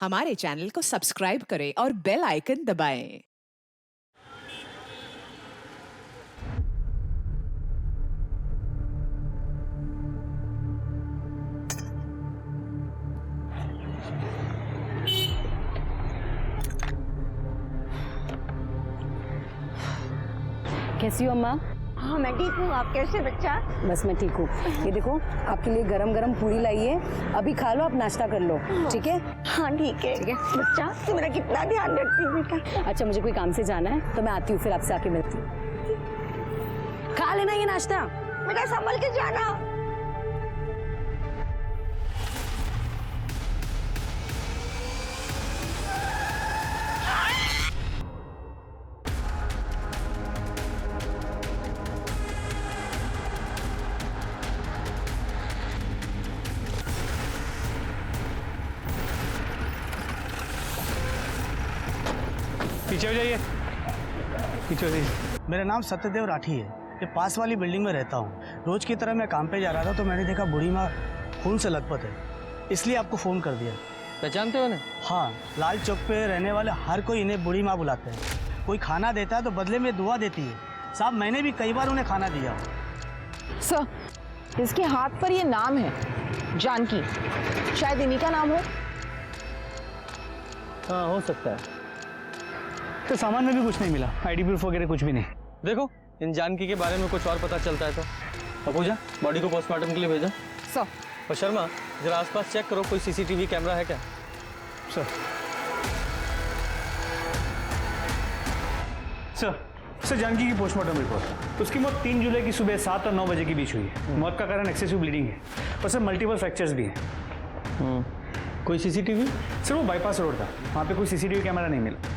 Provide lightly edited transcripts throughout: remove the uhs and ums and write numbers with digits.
हमारे चैनल को सब्सक्राइब करें और बेल आइकन दबाएं। कैसी हो अम्मा? हाँ मैं ठीक हूँ, आप कैसे बच्चा? बस मैं ठीक हूँ। ये देखो आपके लिए गरम गरम पूरी लाई है, अभी खा लो, आप नाश्ता कर लो, ठीक है? हाँ ठीक है बच्चा, तू मेरा कितना ध्यान रखती है बेटा। अच्छा मुझे कोई काम से जाना है तो मैं आती हूँ, फिर आपसे आके मिलती हूँ। खा लेना ये नाश्ता। बेटा संभल के जाना। पीछे हो जाइए, पीछे हो जाइए। मेरा नाम सत्यदेव राठी है, ये पास वाली बिल्डिंग में रहता हूँ। रोज की तरह मैं काम पे जा रहा था तो मैंने देखा बूढ़ी माँ खून से लथपथ है, इसलिए आपको फ़ोन कर दिया। पहचानते हो ना? हाँ, लाल चौक पे रहने वाले हर कोई इन्हें बूढ़ी माँ बुलाते हैं। कोई खाना देता है तो बदले में दुआ देती है। साहब मैंने भी कई बार उन्हें खाना दिया। सर, इसके हाथ पर ये नाम है, जानकी, शायद इन्हीं का नाम हो। हाँ हो सकता है। तो सामान में भी कुछ नहीं मिला, आईडी प्रूफ वगैरह कुछ भी नहीं। देखो इन जानकी के बारे में कुछ और पता चलता है तो अपूजा बॉडी को पोस्टमार्टम के लिए भेजो। सर, और शर्मा जरा आसपास चेक करो, कोई सीसीटीवी कैमरा है क्या? सर सर जानकी की पोस्टमार्टम रिपोर्ट। उसकी मौत 3 जुलाई की सुबह 7 और 9 बजे के बीच हुई है। मौत का कारण एक्सेसिव ब्लीडिंग है और सर मल्टीपल फ्रैक्चर्स भी हैं। कोई सीसीटीवी? सर वो बाईपास रोड था, वहाँ पे कोई सीसीटीवी कैमरा नहीं मिला।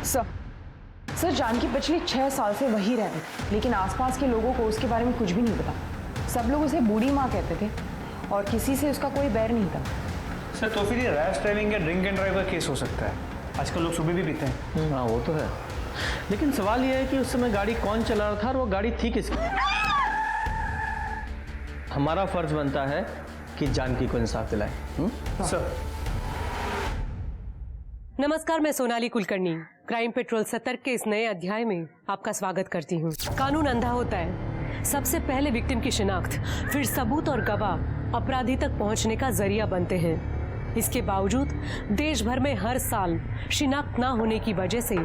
सर जानकी पिछले 6 साल से वही रह रहे थे, लेकिन आसपास के लोगों को उसके बारे में कुछ भी नहीं पता। सब लोग उसे बूढ़ी माँ कहते थे और किसी से उसका कोई बैर नहीं था। सर तो फिर ये रैश ड्राइविंग या ड्रिंक एंड ड्राइव का केस हो सकता है। आजकल लोग सुबह भी पीते हैं। हाँ वो तो है, लेकिन सवाल यह है कि उस समय गाड़ी कौन चला रहा था और वो गाड़ी थी किसकी? हमारा फर्ज बनता है कि जानकी को इंसाफ दिलाए। सर नमस्कार, मैं सोनाली कुलकर्णी क्राइम पेट्रोल सतर्क के इस नए अध्याय में आपका स्वागत करती हूँ। कानून अंधा होता है, सबसे पहले विक्टिम की शिनाख्त, फिर सबूत और गवाह अपराधी तक पहुँचने का जरिया बनते हैं। इसके बावजूद देश भर में हर साल शिनाख्त न होने की वजह से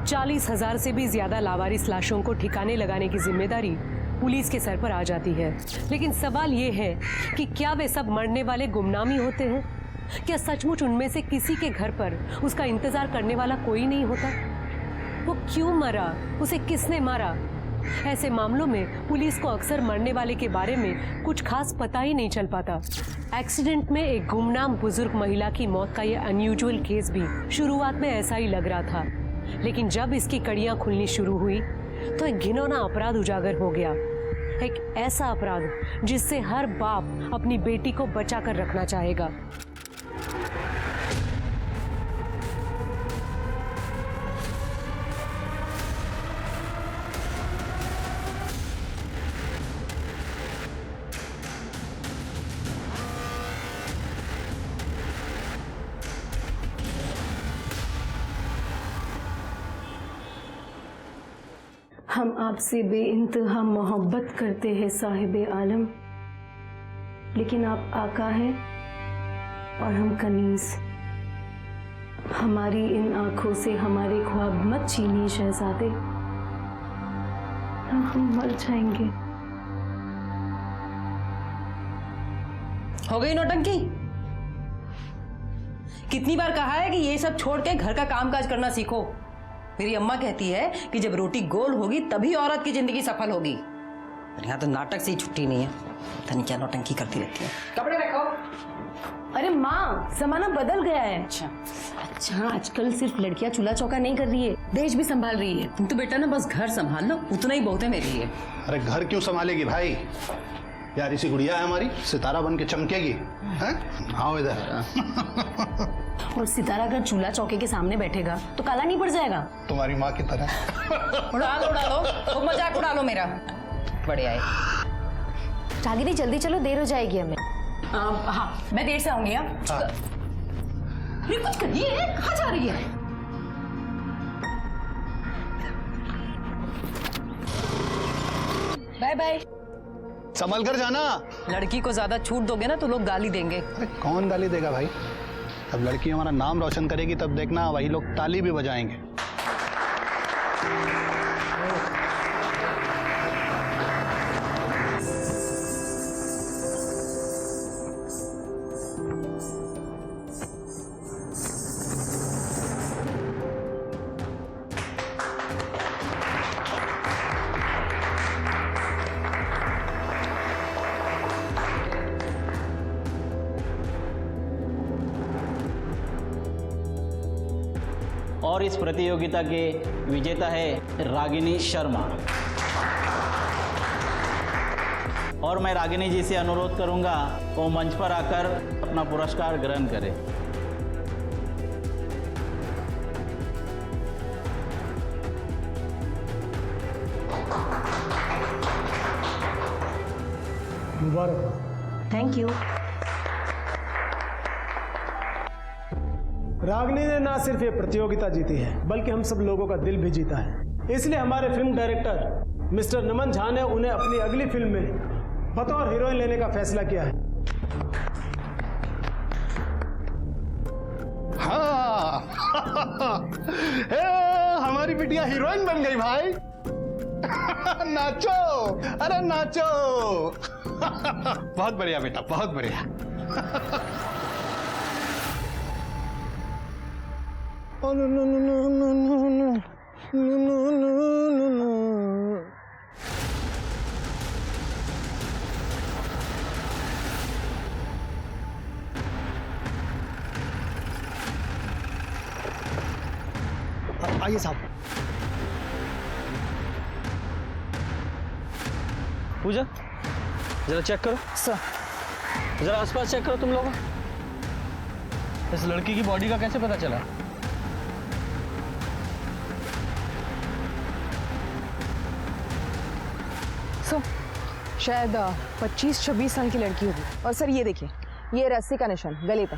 40,000 से भी ज्यादा लावारिस लाशों को ठिकाने लगाने की जिम्मेदारी पुलिस के सर पर आ जाती है। लेकिन सवाल ये है कि क्या वे सब मरने वाले गुमनामी होते हैं? क्या सचमुच उनमें से किसी के घर पर उसका इंतजार करने वाला कोई नहीं होता? वो क्यों मरा, उसे किसने मारा? ऐसे मामलों में पुलिस को अक्सर मरने वाले के बारे में कुछ खास पता ही नहीं चल पाता। एक्सीडेंट में एक गुमनाम बुजुर्ग महिला की मौत का यह अनयूजुअल केस भी शुरुआत में ऐसा ही लग रहा था, लेकिन जब इसकी कड़ियां खुलनी शुरू हुई तो एक घिनौना अपराध उजागर हो गया। एक ऐसा अपराध जिससे हर बाप अपनी बेटी को बचा कर रखना चाहेगा। हम आपसे बेइंतहा मोहब्बत करते हैं साहिबे आलम, लेकिन आप आका हैं और हम कनीज। हमारी इन आंखों से हमारे ख्वाब मत छीनिए शहजादे, हम मर जाएंगे। हो गई नौटंकी? कितनी बार कहा है कि ये सब छोड़ के घर का कामकाज करना सीखो। मेरी अम्मा कहती है कि जब रोटी गोल होगी तभी औरत की जिंदगी सफल होगी। और यहाँ तो नाटक से ही छुट्टी नहीं है, पता नहीं क्या नौटंकी करती रहती है। कपड़े रखो। अरे माँ, जमाना बदल गया है। अच्छा आजकल सिर्फ लड़कियां चूल्हा चौका नहीं कर रही है, देश भी संभाल रही है। तुम तो बेटा ना बस घर संभाल लो, उतना ही बहुत है मेरे लिए। अरे घर क्यों संभालेगी भाई, यार इसी गुड़िया है हमारी, सितारा बन के चमकेगी। आओ इधर। और सितारा अगर चूल्हा चौके के सामने बैठेगा तो काला नहीं पड़ जाएगा? तुम्हारी माँ की तरह। उड़ा लो, खूब मजाक उड़ा लो मेरा। बड़े आए। रागिनी जल्दी चलो, देर हो जाएगी हमें। हाँ मैं देर से आऊंगी। ये कुछ करिए, कहाँ जा रही है? Bye bye. संभल कर जाना। लड़की को ज्यादा छूट दोगे ना तो लोग गाली देंगे। अरे कौन गाली देगा भाई? अब लड़की हमारा नाम रोशन करेगी तब देखना वही लोग ताली भी बजाएंगे। और इस प्रतियोगिता के विजेता है रागिनी शर्मा। और मैं रागिनी जी से अनुरोध करूंगा वो मंच पर आकर अपना पुरस्कार ग्रहण करें। मुबारक। Thank you. रागिनी ने ना सिर्फ ये प्रतियोगिता जीती है बल्कि हम सब लोगों का दिल भी जीता है। इसलिए हमारे फिल्म डायरेक्टर मिस्टर नमन झा ने उन्हें अपनी अगली फिल्म में बतौर हीरोइन लेने का फैसला किया है। हाँ हमारी बिटिया हीरोइन बन गई भाई। नाचो, अरे नाचो। बहुत बढ़िया बेटा, बहुत बढ़िया। Oh, no, no, no, no, no, no, no, no, no, no, no, no. आइए साहब। पूजा जरा चेक करो। सर। जरा आसपास चेक करो तुम लोग। इस लड़की की बॉडी का कैसे पता चला? सर शायद 25-26 साल की लड़की होगी। और सर ये देखिए, ये रस्सी का निशान गले पे,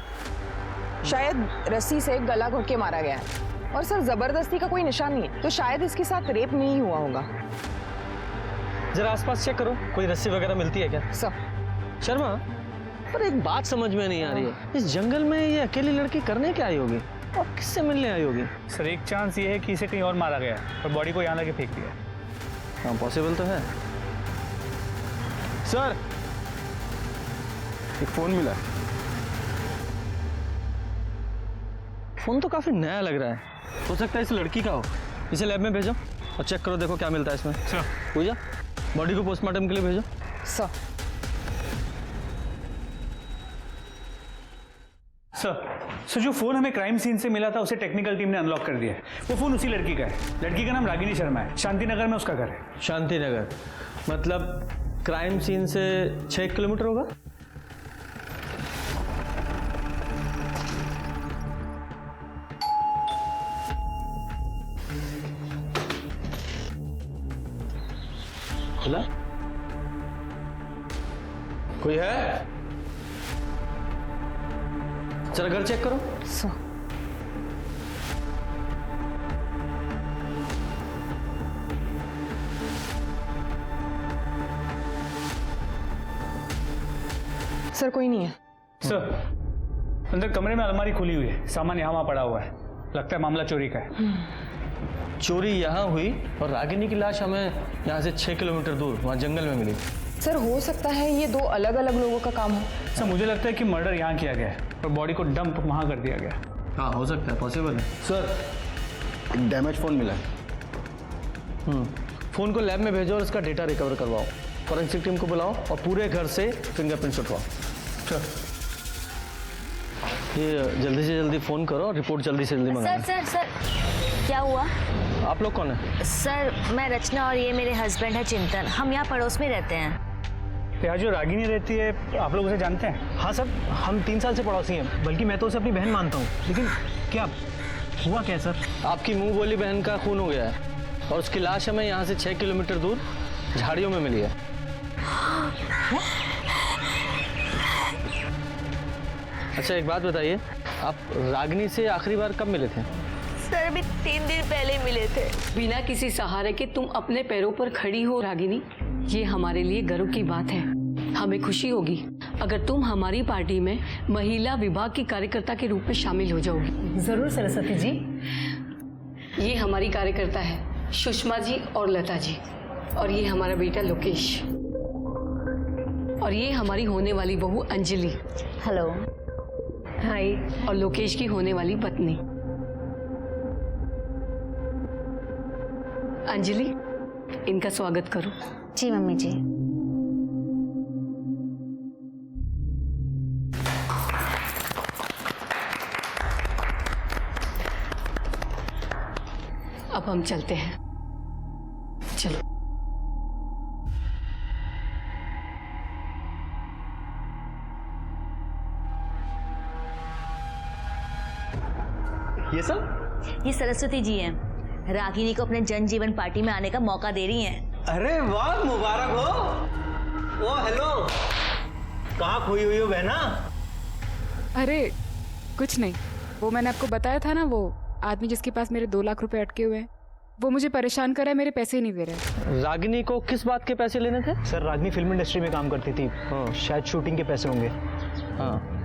शायद रस्सी से गला घोट के मारा गया है। और सर जबरदस्ती का कोई निशान नहीं है, तो शायद इसके साथ रेप नहीं हुआ होगा। जरा आसपास चेक करो, कोई रस्सी वगैरह मिलती है क्या? सर। शर्मा, पर एक बात समझ में नहीं आ रही है, इस जंगल में ये अकेली लड़की करने क्या आई होगी और किससे मिलने आई होगी? सर एक चांस ये है कि इसे कहीं और मारा गया है और बॉडी को यहाँ लाके फेंक दिया। हाँ पॉसिबल तो है। सर एक फोन मिला। फोन तो काफी नया लग रहा है, हो सकता है इस लड़की का हो। इसे लैब में भेजो और चेक करो, देखो क्या मिलता है इसमें। सर। पूजा बॉडी को पोस्टमार्टम के लिए भेजो। सर। सर जो फोन हमें क्राइम सीन से मिला था उसे टेक्निकल टीम ने अनलॉक कर दिया है। वो फोन उसी लड़की का है। लड़की का नाम रागिनी शर्मा है, शांति नगर में उसका घर है। शांति नगर मतलब क्राइम सीन से 6 किलोमीटर होगा। खुला? कोई है? जरा घर चेक करो। सर। सर कोई नहीं है। सर अंदर कमरे में अलमारी खुली हुई है, सामान यहाँ वहाँ पड़ा हुआ है। लगता है मामला चोरी का है। चोरी यहाँ हुई और रागिनी की लाश हमें यहाँ से 6 किलोमीटर दूर वहाँ जंगल में मिली। सर हो सकता है ये 2 अलग अलग लोगों का काम हो। सर मुझे लगता है कि मर्डर यहाँ किया गया है और बॉडी को डंप वहाँ कर दिया गया। हाँ हो सकता है, पॉसिबल है। सर डैमेज फोन मिला है। फोन को लैब में भेजो और इसका डेटा रिकवर करवाओ। फॉरेंसिक टीम को बुलाओ और पूरे घर से फिंगरप्रिंट्स उठवाओ। सर ये जल्दी से जल्दी फोन करो, रिपोर्ट जल्दी से जल्दी मंगाओ। सर सर सर क्या हुआ? आप लोग कौन है? सर मैं रचना और ये मेरे हस्बैंड है चिंतन। हम यहाँ पड़ोस में रहते हैं। यहाँ जो रागिनी रहती है आप लोग उसे जानते हैं? हाँ सर, हम 3 साल से पड़ोसी हैं, बल्कि मैं तो उसे अपनी बहन मानता हूँ। लेकिन क्या हुआ क्या सर? आपकी मुंह बोली बहन का खून हो गया है और उसकी लाश हमें यहाँ से 6 किलोमीटर दूर झाड़ियों में मिली है। अच्छा एक बात बताइए, आप रागिनी से आखिरी बार कब मिले थे? सर अभी 3 दिन पहले मिले थे। बिना किसी सहारे के तुम अपने पैरों पर खड़ी हो रागिनी, ये हमारे लिए गर्व की बात है। हमें खुशी होगी अगर तुम हमारी पार्टी में महिला विभाग की कार्यकर्ता के रूप में शामिल हो जाओगी। जरूर सरस्वती जी। ये हमारी कार्यकर्ता है सुषमा जी और लता जी, और ये हमारा बेटा लोकेश, और ये हमारी होने वाली बहू अंजलि। हेलो। हाय। और लोकेश की होने वाली पत्नी अंजलि, इनका स्वागत करो। जी मम्मी जी। अब हम चलते हैं, चलो। ये सब? ये सरस्वती जी हैं, रागिनी को अपने जन जीवन पार्टी में आने का मौका दे रही हैं। अरे वाह, मुबारक हो। ओ हेलो, कहाँ खोई हुई हो बहना? अरे कुछ नहीं, वो मैंने आपको बताया था ना, वो आदमी जिसके पास मेरे 2 लाख रुपए अटके हुए हैं, वो मुझे परेशान कर रहा है, मेरे पैसे ही नहीं दे रहे। रागिनी को किस बात के पैसे लेने थे? सर रागिनी फिल्म इंडस्ट्री में काम करती थी, शायद शूटिंग के पैसे होंगे। हाँ,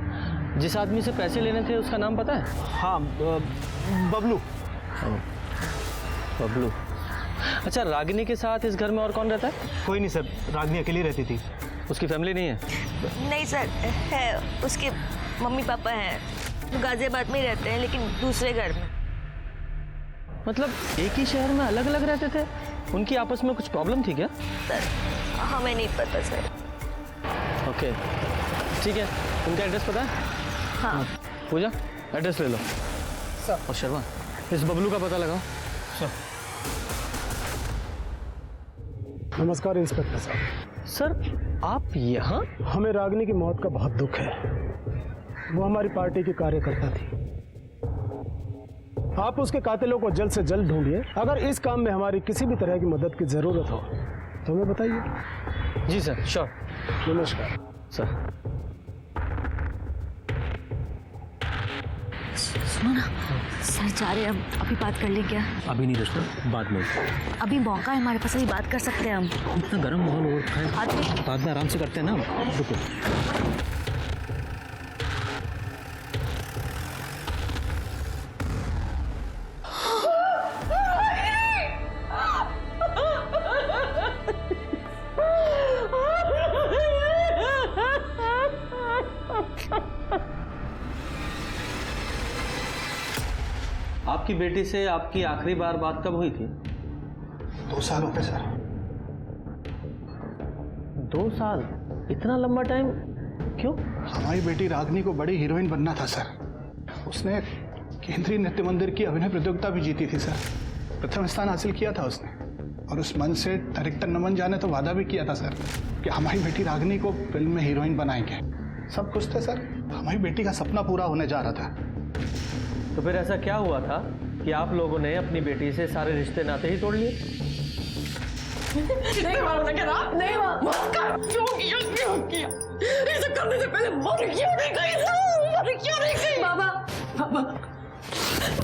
जिस आदमी से पैसे लेने थे उसका नाम पता है? हाँ, बबलू। बबलू। अच्छा, रागिनी के साथ इस घर में और कौन रहता है? कोई नहीं सर, रागिनी अकेली रहती थी। उसकी फैमिली नहीं है? नहीं सर, है, उसके मम्मी पापा हैं, वो गाजियाबाद में ही रहते हैं लेकिन दूसरे घर में। मतलब एक ही शहर में अलग अलग रहते थे? उनकी आपस में कुछ प्रॉब्लम थी क्या? सर हमें नहीं पता सर। ओके ठीक है, उनका एड्रेस पता है? हाँ। पूजा, एड्रेस ले लो। सर। और शर्मा, इस बबलू का पता लगाओ। सर। नमस्कार इंस्पेक्टर साहब। सर आप यहाँ? हमें रागिनी की मौत का बहुत दुख है। वो हमारी पार्टी की कार्यकर्ता थी। आप उसके कातिलों को जल्द से जल्द ढूंढिए। अगर इस काम में हमारी किसी भी तरह की मदद की जरूरत हो तो हमें बताइए। जी सर, श्योर। नमस्कार सर। सुनो ना, सर जा रहे हैं, अभी बात कर लें क्या? अभी नहीं दोस्तों, बाद में। अभी मौका है हमारे पास, अभी बात कर सकते हैं हम। इतना गर्म माहौल हो रखा है, बाद में आराम से करते हैं ना। रुको। आपकी बेटी से आपकी आखिरी बार बात कब हुई थी? 2 साल हो गए सर। 2 साल? इतना लंबा टाइम क्यों? हमारी बेटी रागिनी को बड़ी हीरोइन बनना था सर। उसने केंद्रीय नृत्य मंदिर की अभिनय प्रतियोगिता भी जीती थी सर। प्रथम स्थान हासिल किया था उसने, और उस मंच से डायरेक्टर नमन झा ने तो वादा भी किया था सर कि हमारी बेटी रागिनी को फिल्म में हीरोइन बनाएंगे। सब कुछ था सर, हमारी बेटी का सपना पूरा होने जा रहा था। तो फिर ऐसा क्या हुआ था कि आप लोगों ने अपनी बेटी से सारे रिश्ते नाते ही तोड़ लिए? नहीं हुआ, नहीं हुआ। मत कर। क्यों किया? इसे करने से पहले मर क्यों नहीं गई? बाबा।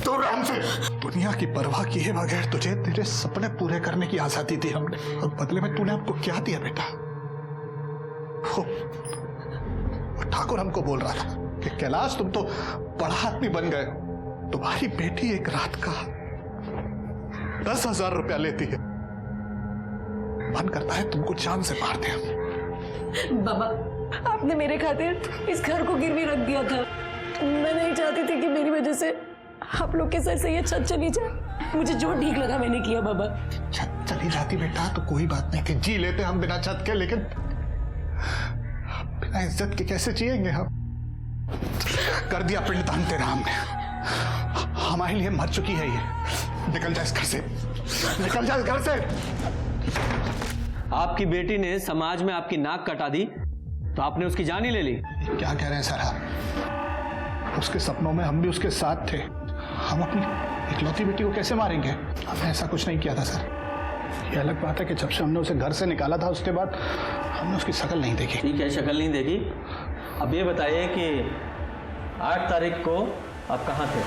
तो राम से दुनिया की परवाह किए बगैर तुझे तेरे सपने पूरे करने की आजादी दी हमने, और बदले में तूने हमको क्या दिया बेटा? वो ठाकुर हमको बोल रहा था कि कैलाश तुम तो बड़ा आदमी बन गए हो, तुम्हारी बेटी एक रात का 10,000 रुपया लेती है। मन करता है तुमको जान से मार दें। बाबा, आपने मेरे खातिर इस घर को गिरवी रख दिया था। मैं नहीं चाहती थी कि मेरी वजह से आप लोग के सर से ये छत चली जाए। मुझे जो ठीक लगा मैंने किया बाबा। छत चली जाती बेटा तो कोई बात नहीं थी, जी लेते हम बिना छत के, लेकिन बिना इज्जत के कैसे जिएंगे हम? कर दिया पिंडदान तेरा हमने, हमारे लिए मर चुकी है ये। निकल जा इस घर से, निकल जा इस घर से। आपकी बेटी ने समाज में आपकी नाक कटा दी तो आपने उसकी जान ही ले ली। क्या कह रहे हैं सर आप? उसके सपनों में हम भी उसके साथ थे। हम अपनी इकलौती बेटी को कैसे मारेंगे? हमने ऐसा कुछ नहीं किया था सर। ये अलग बात है कि जब से हमने उसे घर से निकाला था उसके बाद हमने उसकी शक्ल नहीं देखी। ठीक है, शक्ल नहीं देखी। अब ये बताइए कि 8 तारीख को आप कहाँ थे?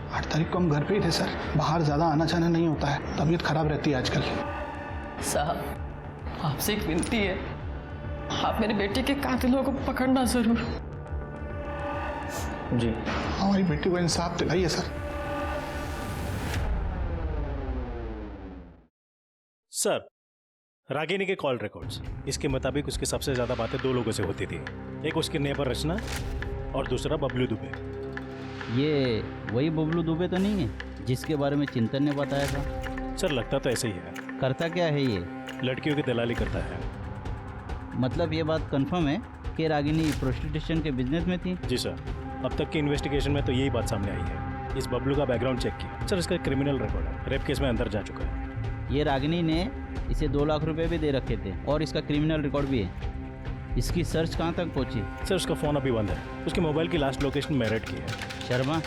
8 तारीख को हम घर पे ही थे सर। बाहर ज़्यादा आना जाना नहीं होता है, तबीयत खराब रहती है आजकल। साहब आपसे एक विनती है, आप मेरे बेटे के कातिलों को पकड़ना जरूर। जी हमारी बेटी को इंसाफ दिलाइए सर। सर, रागिनी के कॉल रिकॉर्ड्स, इसके मुताबिक उसकी सबसे ज्यादा बातें 2 लोगों से होती थी। एक उसके नेबर रचना और दूसरा बबलू दुबे। ये वही बबलू दुबे तो नहीं है जिसके बारे में चिंतन ने बताया था? सर लगता तो ऐसे ही है। करता क्या है ये? लड़कियों की दलाली करता है। मतलब ये बात कंफर्म है कि रागिनी प्रोस्टिट्यूशन के बिजनेस में थी? जी सर, अब तक की इन्वेस्टिगेशन में तो यही बात सामने आई है। इस बबलू का बैकग्राउंड चेक किया सर, इसका क्रिमिनल रिकॉर्ड है, रेप केस में अंदर जा चुका है। ये रागिनी ने इसे 2 लाख रुपए भी दे रखे थे और इसका क्रिमिनल रिकॉर्ड भी है। इसकी सर्च कहाँ तक पहुँची? सर उसका फ़ोन अभी बंद है। उसके मोबाइल की लास्ट लोकेशन मेरठ की है। शर्मा,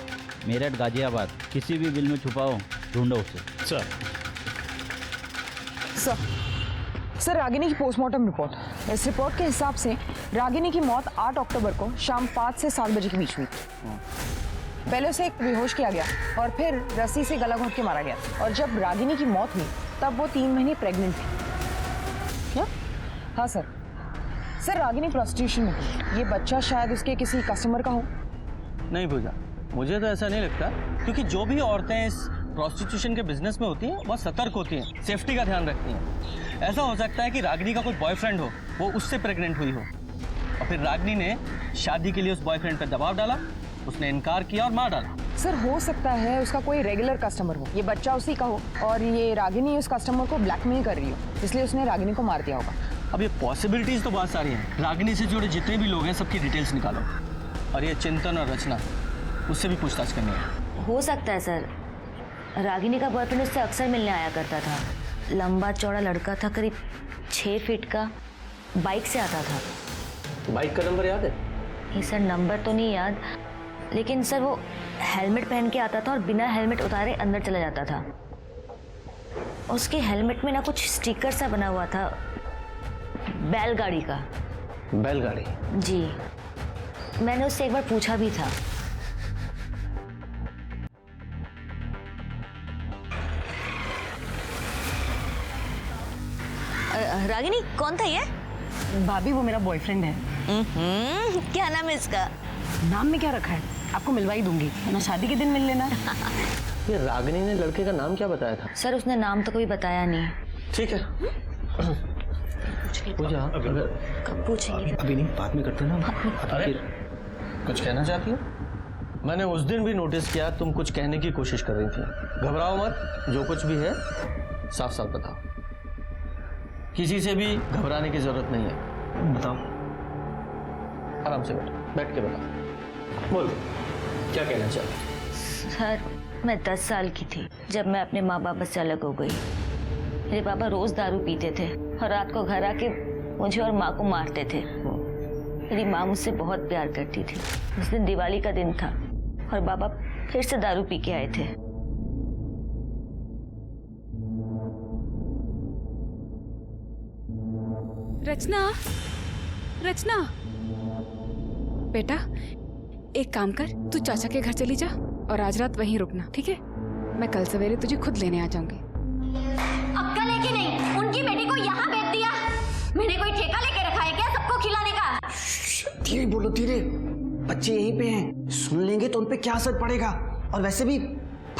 मेरठ गाजियाबाद, किसी भी बिल में छुपाओ, ढूंढो उसे। सर रागिनी की पोस्टमार्टम रिपोर्ट। इस रिपोर्ट के हिसाब से रागिनी की मौत 8 अक्टूबर को शाम 5 से 7 बजे के बीच हुई। पहले उसे बेहोश किया गया और फिर रस्सी से गला घोंट के मारा गया। और जब रागिनी की मौत हुई तब वो 3 महीने प्रेग्नेंट थी। क्या? हाँ सर। सर रागिनी प्रोस्टिट्यूशन में थी। ये बच्चा शायद उसके किसी कस्टमर का हो। नहीं पूजा, मुझे तो ऐसा नहीं लगता, क्योंकि जो भी औरतें इस प्रोस्टिट्यूशन के बिजनेस में होती हैं बहुत सतर्क होती हैं, सेफ्टी का ध्यान रखती हैं। ऐसा हो सकता है कि रागिनी का कोई बॉयफ्रेंड हो, वो उससे प्रेग्नेंट हुई हो और फिर रागिनी ने शादी के लिए उस बॉयफ्रेंड पर दबाव डाला, उसने इनकार किया और मार डाला। सर हो सकता है उसका कोई रेगुलर कस्टमर हो, ये बच्चा उसी का हो और ये रागिनी उस कस्टमर को ब्लैकमेल कर रही हो, इसलिए उसने रागिनी को मार दिया होगा। अब ये पॉसिबिलिटीज तो बहुत सारी हैं। रागिनी से जुड़े जितने भी लोग हैं सबकी डिटेल्स निकालो और ये चिंतन और रचना, उससे भी पूछताछ करनी है। हो सकता है सर, रागिनी का बॉयफ्रेंड उससे अक्सर मिलने आया करता था। लंबा चौड़ा लड़का था, करीब 6 फीट का, बाइक से आता था। बाइक का नंबर याद है? नहीं सर, नंबर तो नहीं याद, लेकिन सर वो हेलमेट पहन के आता था और बिना हेलमेट उतारे अंदर चला जाता था। उसके हेलमेट में ना कुछ स्टिकर सा बना हुआ था, बैलगाड़ी का। बैलगाड़ी? जी, मैंने उससे एक बार पूछा भी था। रागिनी कौन था ये? भाभी वो मेरा बॉयफ्रेंड है। क्या नाम है इसका? नाम में क्या रखा है आपको मिलवा ही दूंगी, ना शादी के दिन मिल लेना। ये रागिनी ने लड़के का नाम क्या बताया था? सर उसने नाम तो कोई बताया नहीं। ठीक है पूजा, अगर कब पूछेंगे? अभी नहीं, बाद में करते ना। अरे कुछ कहना चाहती हो? मैंने उस दिन भी नोटिस किया तुम कुछ कहने की कोशिश कर रही थी। घबराओ मत, जो कुछ भी है साफ साफ बताओ, किसी से भी घबराने की जरूरत नहीं है। बताओ। आराम से बैठ के बताओ। बोल, क्या कहना चाहती? सर मैं 10 साल की थी जब मैं अपने माँ बाप से अलग हो गई। मेरे पापा रोज दारू पीते थे और रात को घर आके मुझे और माँ को मारते थे। मेरी माँ मुझसे बहुत प्यार करती थी। उस दिन दिवाली का दिन था और पापा फिर से दारू पी के आए थे। रचना, रचना बेटा, एक काम कर, तू चाचा के घर चली जा और आज रात वहीं रुकना, ठीक है? मैं कल सवेरे तुझे खुद लेने आ जाऊंगी। अक्कल है कि नहीं? उनकी बेटी को यहाँ भेज दिया। मैंने कोई ठेका लेके रखा है क्या सबको खिलाने का? धीरे बोलो, धीरे। बच्चे यहीं पे हैं, सुन लेंगे तो उनपे क्या असर पड़ेगा। और वैसे भी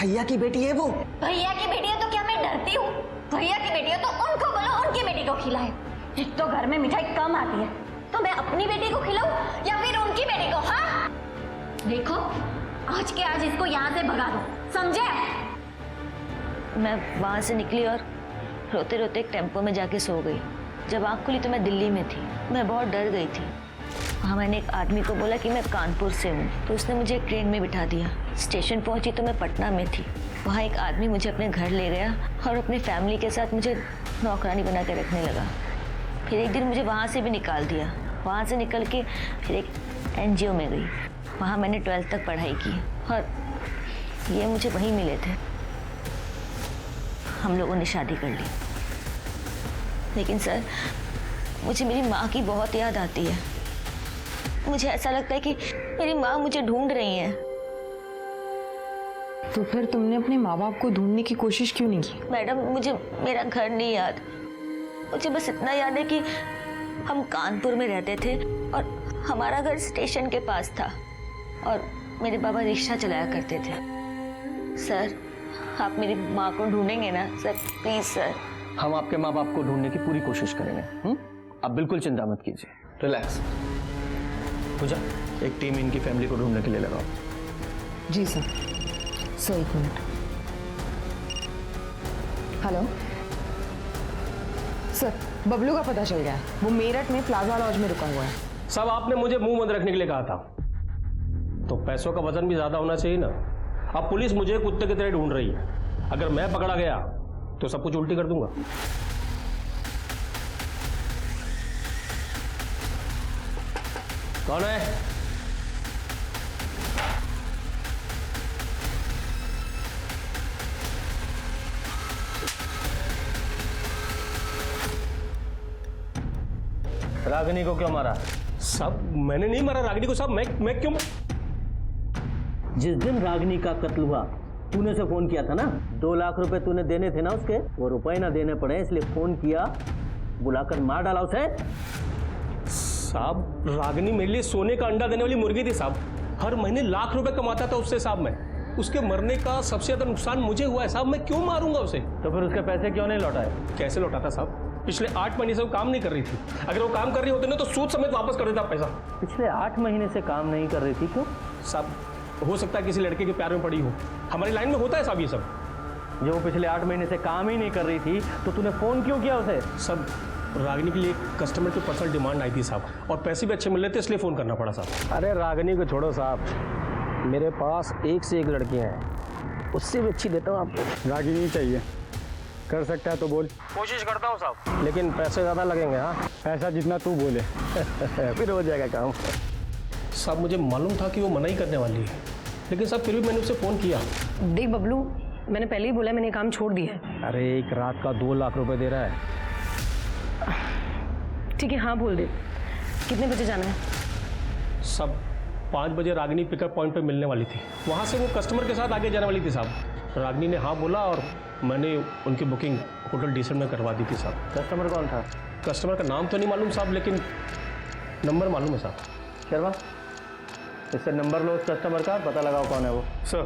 भैया की बेटी है वो। भैया की बेटी है तो क्या मैं डरती हूँ? भैया की बेटी है तो उनको बोलो उनकी बेटी को खिलाए। एक तो घर में मिठाई कम आती है, तो मैं अपनी बेटी को खिलाऊं या फिर उनकी बेटी को? हाँ देखो, आज के आज इसको यहाँ से भगा दो, समझे? मैं वहाँ से निकली और रोते रोते एक टेम्पो में जाके सो गई। जब आँख खुली तो मैं दिल्ली में थी। मैं बहुत डर गई थी। वहाँ मैंने एक आदमी को बोला कि मैं कानपुर से हूँ, तो उसने मुझे एक ट्रेन में बिठा दिया। स्टेशन पहुँची तो मैं पटना में थी। वहाँ एक आदमी मुझे अपने घर ले गया और अपनी फैमिली के साथ मुझे नौकरानी बना के रखने लगा। फिर एक दिन मुझे वहाँ से भी निकाल दिया। वहाँ से निकल के फिर एक NGO में गई। वहाँ मैंने 12th तक पढ़ाई की और ये मुझे वहीं मिले थे। हम लोगों ने शादी कर ली। लेकिन सर, मुझे मेरी माँ की बहुत याद आती है। मुझे ऐसा लगता है कि मेरी माँ मुझे ढूंढ रही है। तो फिर तुमने अपने माँ बाप को ढूंढने की कोशिश क्यों नहीं की? मैडम, मुझे मेरा घर नहीं याद। मुझे बस इतना याद है कि हम कानपुर में रहते थे और हमारा घर स्टेशन के पास था और मेरे बाबा रिक्शा चलाया करते थे। सर, आप मेरी माँ को ढूंढेंगे ना सर? Please sir. हम आपके माँ बाप को ढूंढने की पूरी कोशिश करेंगे। आप बिल्कुल चिंता मत कीजिए, रिलैक्स। पूजा, एक टीम इनकी फैमिली को ढूंढने के लिए लगाओ। जी सर। सर, एक मिनट। हेलो सर, बबलू का पता चल गया है। वो मेरठ में प्लाजा लॉज में रुका हुआ है। सब आपने मुझे मुंह बंद रखने के लिए कहा था, तो पैसों का वजन भी ज्यादा होना चाहिए ना। अब पुलिस मुझे कुत्ते की तरह ढूंढ रही है। अगर मैं पकड़ा गया तो सब कुछ उल्टी कर दूंगा। कौन है? रागिनी को क्यों मारा? सब मैंने नहीं मारा रागिनी को। सब मैं क्यों? जिस दिन रागिनी का कत्ल हुआ तूने उसे फोन किया था ना। 2 लाख रुपए तूने देने थे ना उसके, वो रुपए ना देने पड़े इसलिए फोन किया, बुलाकर मार डाला उसे। साहब, रागिनी मेरे लिए सोने का अंडा देने वाली मुर्गी थी साहब। हर महीने लाख रुपए कमाता था उससे साहब मैं। उसके मरने का सबसे ज्यादा नुकसान मुझे हुआ है साहब। मैं क्यों मारूंगा उसे? तो फिर उसके पैसे क्यों नहीं लौटाए? कैसे लौटाता साहब? पिछले 8 महीने से वो काम नहीं कर रही थी। अगर वो काम कर रही होती ना तो सूद समेत वापस कर देता पैसा। पिछले 8 महीने से काम नहीं कर रही थी क्यों? साहब, हो सकता है किसी लड़के के प्यार में पड़ी हो। हमारी लाइन में होता है साहब ये सब। जो पिछले 8 महीने से काम ही नहीं कर रही थी तो तूने फोन क्यों किया उसे? सब रागिनी के लिए कस्टमर की पर्सनल डिमांड आई थी साहब, और पैसे भी अच्छे मिल रहे थे इसलिए फोन करना पड़ा साहब। अरे रागिनी को छोड़ो साहब, मेरे पास एक से एक लड़कियां हैं, उससे भी अच्छी देता हूँ आपको। रागिनी चाहिए, कर सकता है तो बोल। कोशिश करता हूँ साहब, लेकिन पैसे ज़्यादा लगेंगे। हाँ, पैसा जितना तू बोले फिर हो जाएगा काम। साहब, मुझे मालूम था कि वो मना ही करने वाली है, लेकिन साहब फिर भी मैंने उससे फ़ोन किया। देख बबलू, मैंने पहले ही बोला मैंने काम छोड़ दिया है। अरे एक रात का 2 लाख रुपए दे रहा है। ठीक है, हाँ बोल दे। कितने बजे जाना है? सब 5 बजे रागिनी पिकअप पॉइंट पे मिलने वाली थी। वहाँ से वो कस्टमर के साथ आगे जाने वाली थी साहब। रागिनी ने हाँ बोला और मैंने उनकी बुकिंग होटल डीसेंट में करवा दी थी साहब। कस्टमर कौन था? कस्टमर का नाम तो नहीं मालूम साहब, लेकिन नंबर मालूम है साहब। शर्मा, इससे नंबर लो उस कस्टमर का, पता लगाओ कौन है वो। सर।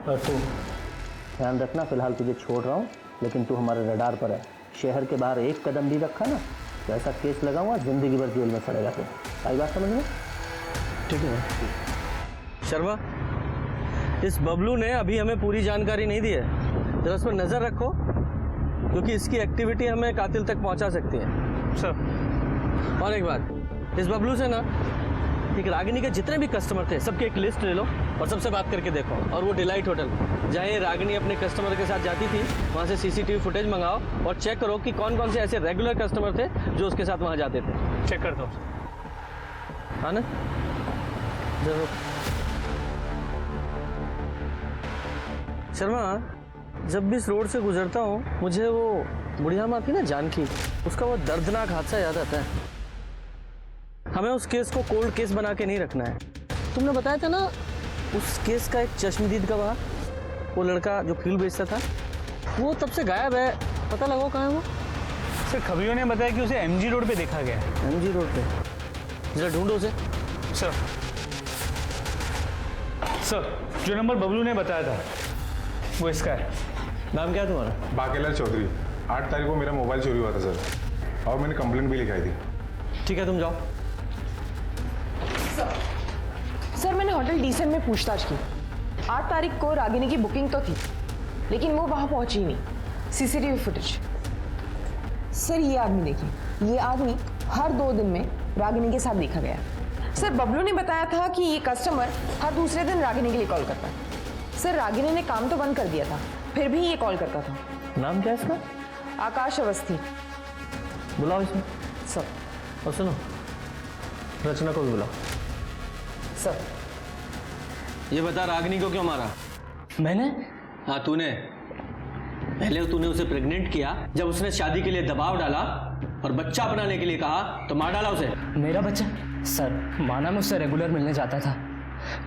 तू ध्यान रखना, फिलहाल तुझे छोड़ रहा हूँ, लेकिन तू हमारे रडार पर है। शहर के बाहर एक कदम भी रखा ना तो ऐसा केस लगाऊंगा, जिंदगी भर जेल में सड़ेगा तू। आई बात समझ में? ठीक है शर्मा, इस बबलू ने अभी हमें पूरी जानकारी नहीं दी है, जरा उस पर नजर रखो, क्योंकि इसकी एक्टिविटी हमें कातिल तक पहुंचा सकती है। सर। और एक बात, इस बबलू से ना एक रागिनी के जितने भी कस्टमर थे सबकी एक लिस्ट ले लो और सबसे बात करके देखो। और वो डिलाइट होटल जहाँ ये रागिनी अपने कस्टमर के साथ जाती थी वहाँ से CCTV फुटेज मंगाओ और चेक करो कि कौन कौन से ऐसे रेगुलर कस्टमर थे जो उसके साथ वहाँ जाते थे। चेक कर दो। हाँ ना, जरूर। शर्मा, जब भी इस रोड से गुजरता हूँ मुझे वो बुढ़िया माँ थी ना जानकी, उसका वो दर्दनाक हादसा याद आता है। हमें उस केस को कोल्ड केस बना के नहीं रखना है। तुमने बताया था ना उस केस का एक चश्मदीद गवाह, वो लड़का जो फील बेचता था, वो तब से गायब है। पता लगाओ कहाँ है वो? सर, खबरियों ने बताया कि उसे MG रोड पे देखा गया है। MG रोड पे? जरा ढूंढो उसे। सर, जो नंबर बबलू ने बताया था वो इसका है। नाम क्या है तुम्हारा? बाकेला चौधरी। 8 तारीख को मेरा मोबाइल चोरी हुआ था सर, और मैंने कंप्लेंट भी लिखाई थी। ठीक है, तुम जाओ। सर, मैंने होटल डीसेंट में पूछताछ की। 8 तारीख को रागिनी की बुकिंग तो थी, लेकिन वो वहां पहुंची नहीं। CCTV footage. सर, ये आदमी देखिए, ये आदमी हर 2 दिन में रागिनी के साथ देखा गया। सर, बबलू ने बताया था कि ये कस्टमर हर दूसरे दिन रागिनी के लिए कॉल करता है। सर, रागिनी ने काम तो बंद कर दिया था, फिर भी ये कॉल करता था। नाम क्या है इसका? आकाश अवस्थी। बुलाओ इसमें। सर। और सुनो, रचना को भी बुलाओ। सर। ये बता, रागिनी को क्यों मारा? मैंने? हाँ, तूने। पहले तूने उसे प्रेग्नेंट किया, जब उसने शादी के लिए दबाव डाला और बच्चा बनाने के लिए कहा तो मार डाला उसे। मेरा बच्चा? सर माना मैं उससे रेगुलर मिलने जाता था,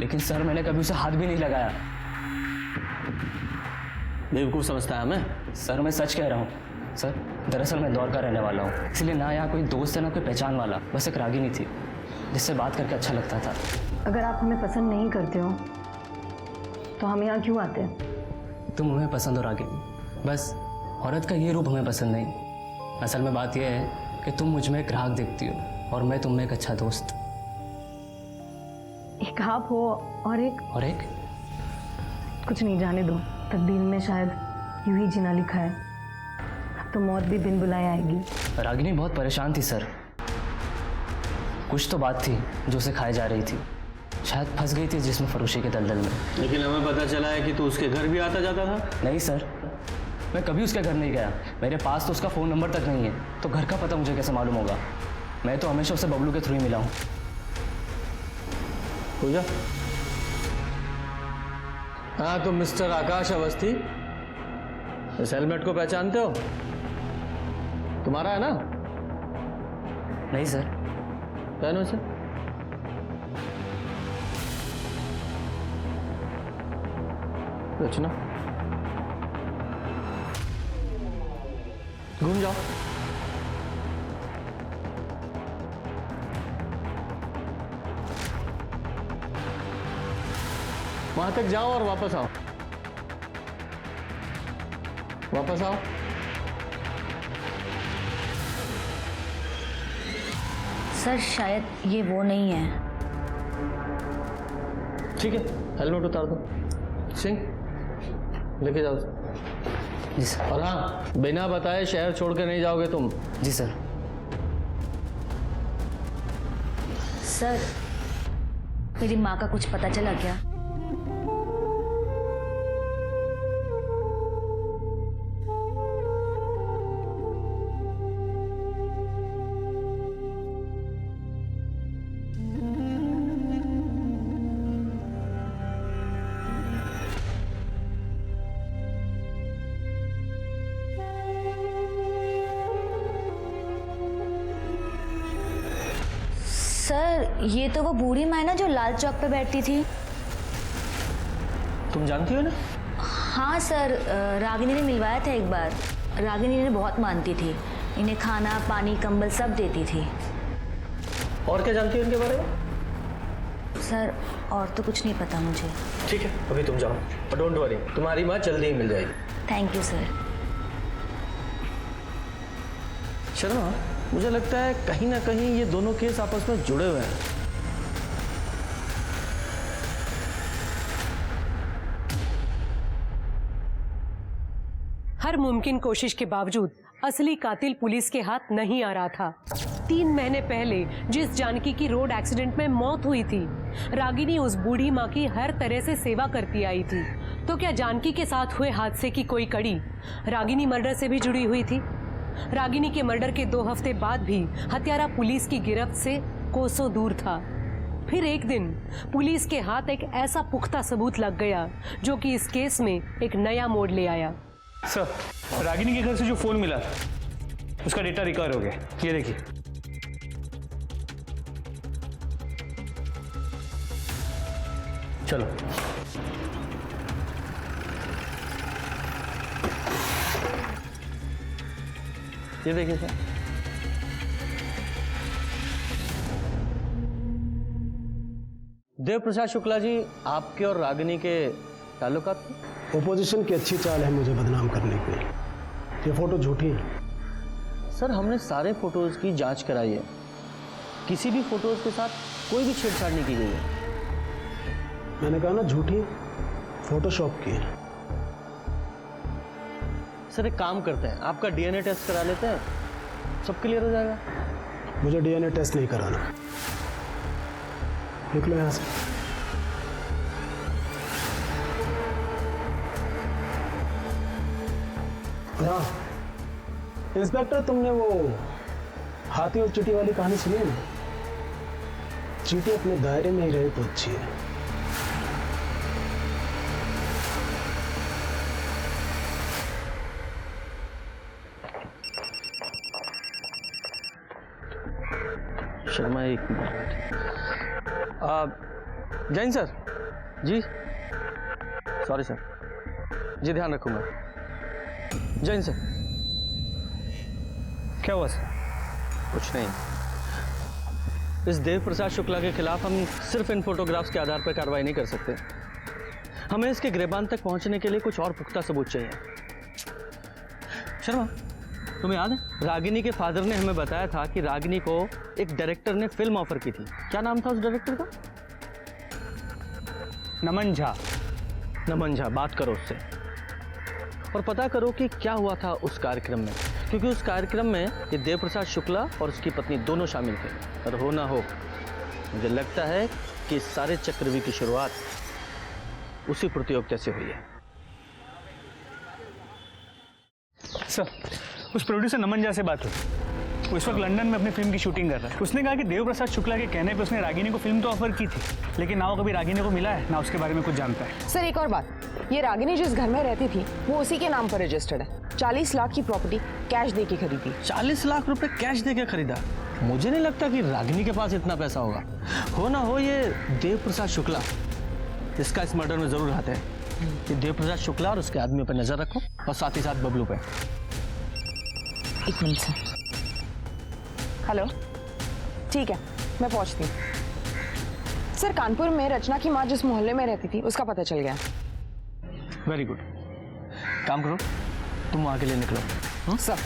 लेकिन सर मैंने कभी उसे हाथ भी नहीं लगाया। बेवकूफ़ समझता है हमें? सर मैं सच कह रहा हूँ सर, दरअसल मैं दौर का रहने वाला हूँ, इसलिए ना यहाँ कोई दोस्त है ना कोई पहचान वाला, बस एक रागिनी थी जिससे बात करके अच्छा लगता था। अगर आप हमें पसंद नहीं करते हो तो हम यहाँ क्यों आते हैं? तुम हमें पसंद हो रागिनी, बस औरत का ये रूप हमें पसंद नहीं। असल में बात यह है कि तुम मुझ में एक ग्राहक देखती हो और मैं तुम में एक अच्छा दोस्त। एक आप हो और एक कुछ नहीं, जाने दो। तकदीर में शायद यूं ही जीना लिखा है, अब तो मौत भी बिन बुलाए आएगी। रागिनी बहुत परेशान थी सर, कुछ तो बात थी जो उसे खाए जा रही थी, शायद फंस गई थी जिस्म फरोशी के दलदल में। लेकिन हमें पता चला है कि तू उसके घर भी आता जाता था। नहीं सर, मैं कभी उसके घर नहीं गया, मेरे पास तो उसका फ़ोन नंबर तक नहीं है, तो घर का पता मुझे कैसे मालूम होगा? मैं तो हमेशा उसे बबलू के थ्रू ही मिला हूँ। पूजा, हाँ तुम मिस्टर आकाश अवस्थी इस हेलमेट को पहचानते हो? तुम्हारा है ना? नहीं सर। पहनो इसे। रचना, घूम जाओ। वहां तक जाओ और वापस आओ। वापस आओ। सर शायद ये वो नहीं है। ठीक है, हेलमेट उतार दो। सिंह, लेके जाओ। जी सर। और हाँ, बिना बताए शहर छोड़ के नहीं जाओगे तुम। जी सर। सर मेरी माँ का कुछ पता चला क्या? सर ये तो वो बूढ़ी माँ है ना जो लाल चौक पे बैठती थी। तुम जानती हो ना? हाँ सर, रागिनी ने मिलवाया था एक बार। रागिनी ने बहुत मानती थी, इन्हें खाना पानी कंबल सब देती थी। और क्या जानती हो इनके बारे में? सर और तो कुछ नहीं पता मुझे। ठीक है, अभी तुम जाओ और डोंट वरी, तुम्हारी माँ जल्दी ही मिल जाएगी। Thank you sir. शर्मा, मुझे लगता है कहीं ना कहीं ये दोनों केस आपस में जुड़े हुए हैं। हर मुमकिन कोशिश के बावजूद असली कातिल पुलिस के हाथ नहीं आ रहा था। 3 महीने पहले जिस जानकी की रोड एक्सीडेंट में मौत हुई थी, रागिनी उस बूढ़ी माँ की हर तरह से सेवा करती आई थी। तो क्या जानकी के साथ हुए हादसे की कोई कड़ी रागिनी मर्डर से भी जुड़ी हुई थी? रागिनी के मर्डर के 2 हफ्ते बाद भी हत्यारा पुलिस की गिरफ्त से कोसों दूर था। फिर एक दिन पुलिस के हाथ एक ऐसा पुख्ता सबूत लग गया जो कि इस केस में एक नया मोड़ ले आया। सर, रागिनी के घर से जो फोन मिला उसका डेटा रिकवर हो गया, ये देखिए। चलो। ये देखिए सर। देव प्रसाद शुक्ला जी, आपके और रागिनी के ताल्लुकात थे? ओपोजिशन की अच्छी चाल है मुझे बदनाम करने की। ये फोटो झूठी है। सर हमने सारे फोटोज की जांच कराई है, किसी भी फोटोज के साथ कोई भी छेड़छाड़ नहीं की गई है। मैंने कहा ना झूठी, फोटोशॉप की है। सर एक काम करते हैं, आपका डीएनए टेस्ट करा लेते हैं, सब क्लियर हो जाएगा। मुझे डीएनए टेस्ट नहीं कराना। निकलो यहाँ से। हाँ इंस्पेक्टर, तुमने वो हाथी और चींटी वाली कहानी सुनी है ना? चींटी अपने दायरे में ही रहे तो अच्छी है। एक मिनट। जैन सर जी, सॉरी सर जी, ध्यान रखूंगा। जैन सर। क्या हुआ सर? कुछ नहीं। इस देव प्रसाद शुक्ला के खिलाफ हम सिर्फ इन फोटोग्राफ्स के आधार पर कार्रवाई नहीं कर सकते। हमें इसके गिरबान तक पहुंचने के लिए कुछ और पुख्ता सबूत चाहिए। शर्मा, तुम्हें याद है रागिनी के फादर ने हमें बताया था कि रागिनी को एक डायरेक्टर ने फिल्म ऑफर की थी। क्या नाम था उस डायरेक्टर का? नमन झा। नमन झा, बात करो उससे और पता करो कि क्या हुआ था उस कार्यक्रम में, क्योंकि उस कार्यक्रम में ये देव प्रसाद शुक्ला और उसकी पत्नी दोनों शामिल थे। और हो ना हो, मुझे लगता है कि इस सारे चक्रव्यूह की शुरुआत उसी प्रतियोगिता से हुई है। सर, उस प्रोड्यूसर नमन झा से बात हुई। वो इस वक्त लंदन में अपनी फिल्म की शूटिंग कर रहा है। उसने कहा कि देव प्रसाद शुक्ला के कहने पे उसने रागिनी को फिल्म तो ऑफर की थी, लेकिन ना वो कभी रागिनी को मिला है, ना उसके बारे में कुछ जानता है। सर एक और बात, ये रागिनी जिस घर में रहती थी वो उसी के नाम पर रजिस्टर्ड है। 40 लाख की प्रॉपर्टी कैश दे के खरीदी। 40 लाख रुपए कैश दे के खरीदा? मुझे नहीं लगता कि रागिनी के पास इतना पैसा होगा। हो ना हो ये देव प्रसाद शुक्ला, इसका इस मर्डर में जरूर हाथ है। ये देव प्रसाद शुक्ला और उसके आदमियों पर नजर रखो और साथ ही साथ बबलू पे। एक मिनट सर। हेलो, ठीक है, मैं पहुंचती हूँ। सर, कानपुर में रचना की माँ जिस मोहल्ले में रहती थी उसका पता चल गया। वेरी गुड, काम करो, तुम वहां के लिए निकलो। सर।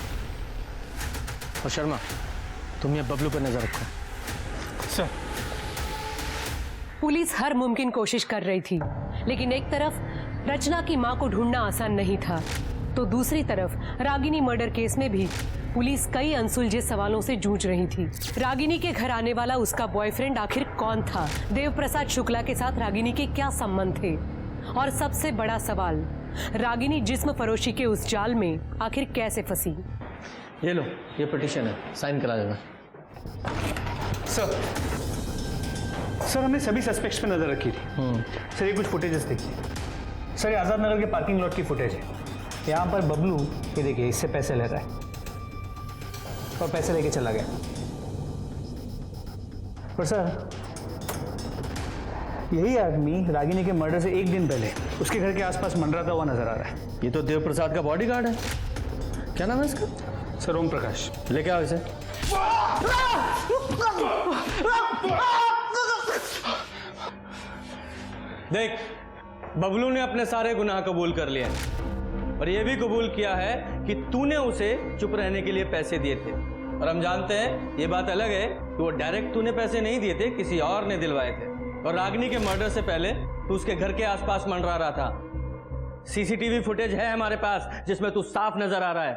और शर्मा, तुम ये बबलू पर नजर रखो। सर। पुलिस हर मुमकिन कोशिश कर रही थी, लेकिन एक तरफ रचना की मां को ढूंढना आसान नहीं था, तो दूसरी तरफ रागिनी मर्डर केस में भी पुलिस कई अनसुलझे सवालों से जूझ रही थी। रागिनी के घर आने वाला उसका बॉयफ्रेंड आखिर कौन था? देव प्रसाद शुक्ला के साथ रागिनी के क्या संबंध थे? और सबसे बड़ा सवाल, रागिनी जिस्म फरोशी के उस जाल में आखिर कैसे फंसी? ये लो, ये पिटीशन है, साइन करा देना। सर, हमने सभी सस्पेक्ट्स पे नजर रखी थी। सर, ये कुछ फुटेजेस देखिए। सर, ये आजाद नगर के पार्किंग लॉट की फुटेज है। यहाँ पर बबलू, ये देखिए, इससे पैसे ले रहा है और पैसे लेके चला गया। और सर, यही आदमी रागिनी के मर्डर से एक दिन पहले उसके घर के आसपास मंडराता हुआ नजर आ रहा है। ये तो देव प्रसाद का बॉडीगार्ड है। क्या नाम है इसका? सर, ओम प्रकाश। लेके आओ इसे। देख, बबलू ने अपने सारे गुनाह कबूल कर लिए और ये भी कबूल किया है कि तूने उसे चुप रहने के लिए पैसे दिए थे। और हम जानते हैं, ये बात अलग है कि वो डायरेक्ट तूने पैसे नहीं दिए थे, किसी और ने दिलवाए थे। और रागिनी के मर्डर से पहले तू उसके घर के आसपास मंडरा रहा था। सीसीटीवी फुटेज है हमारे पास जिसमें तू साफ नजर आ रहा है,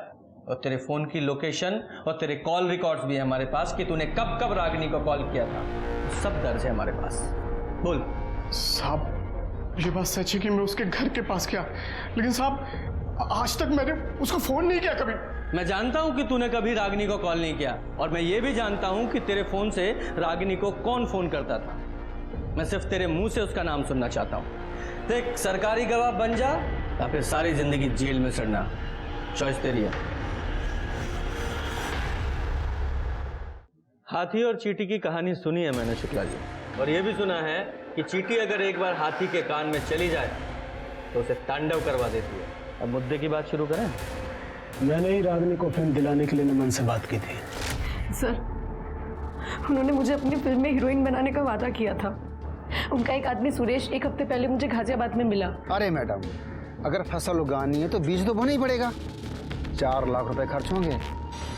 और तेरे फोन की लोकेशन और तेरे कॉल रिकॉर्ड्स भी है हमारे पास कि तूने कब कब रागिनी को कॉल किया था। सब दर्ज है हमारे पास। बोल। साहब, ये बात सच है कि मैं उसके घर के पास गया, लेकिन साहब आज तक मैंने उसको फोन नहीं किया कभी। मैं जानता हूं कि तूने कभी रागिनी को कॉल नहीं किया, और मैं ये भी जानता हूं कि तेरे फोन से रागिनी को कौन फोन करता था। मैं सिर्फ तेरे मुंह से उसका नाम सुनना चाहता हूं। देख, सरकारी गवाह बन जा या फिर सारी जिंदगी जेल में सड़ना, चॉइस तेरी है। हाथी और चींटी की कहानी सुनी है मैंने शुक्ला जी, और यह भी सुना है कि चींटी अगर एक बार हाथी के कान में चली जाए तो उसे तांडव करवा देती है। अब मुद्दे की बात शुरू करें। मैंने ही रागिनी को फिल्म दिलाने के लिए नमन से बात की थी। सर, उन्होंने मुझे अपनी फिल्म में हीरोइन बनाने का वादा किया था। उनका एक आदमी सुरेश एक हफ्ते पहले मुझे गाजियाबाद में मिला। अरे मैडम, अगर फसल उगानी है तो बीज तो बोना ही पड़ेगा। 4 लाख रुपए खर्च होंगे,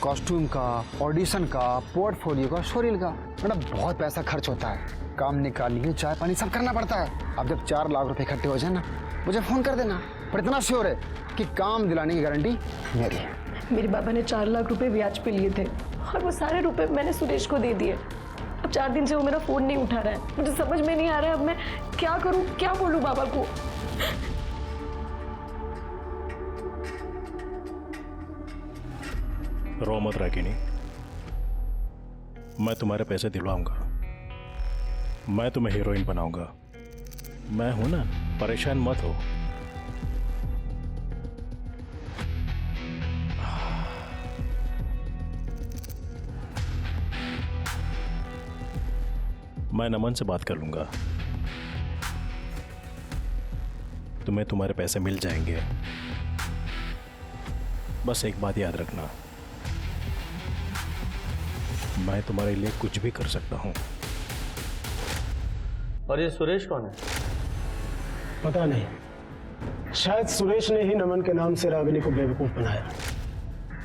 कॉस्ट्यूम का, ऑडिशन का, पोर्टफोलियो का, शोरील का। मैडम, बहुत पैसा खर्च होता है, काम निकालिए, चाय पानी सब करना पड़ता है। अब जब 4 लाख रुपए इकट्ठे हो जाए ना, मुझे फोन कर देना। पर इतना श्योर है कि काम दिलाने की गारंटी मेरी है। मेरे बाबा ने 4 लाख रुपए ब्याज पे लिए थे और वो सारे रुपए मैंने सुरेश को दे दिए। अब 4 दिन से वो मेरा फोन नहीं उठा रहा है। मुझे समझ में नहीं आ रहा है अब मैं क्या करूं, क्या बोलूं बाबा को। रो मत रागिनी, मैं तुम्हारे पैसे दिलवाऊंगा, मैं तुम्हें हीरोइन बनाऊंगा। मैं हूं ना, परेशान मत हो। मैं नमन से बात कर लूंगा, तुम्हें तुम्हारे पैसे मिल जाएंगे। बस एक बात याद रखना, मैं तुम्हारे लिए कुछ भी कर सकता हूं। और ये सुरेश कौन है? पता नहीं, शायद सुरेश ने ही नमन के नाम से रागिनी को बेवकूफ बनाया।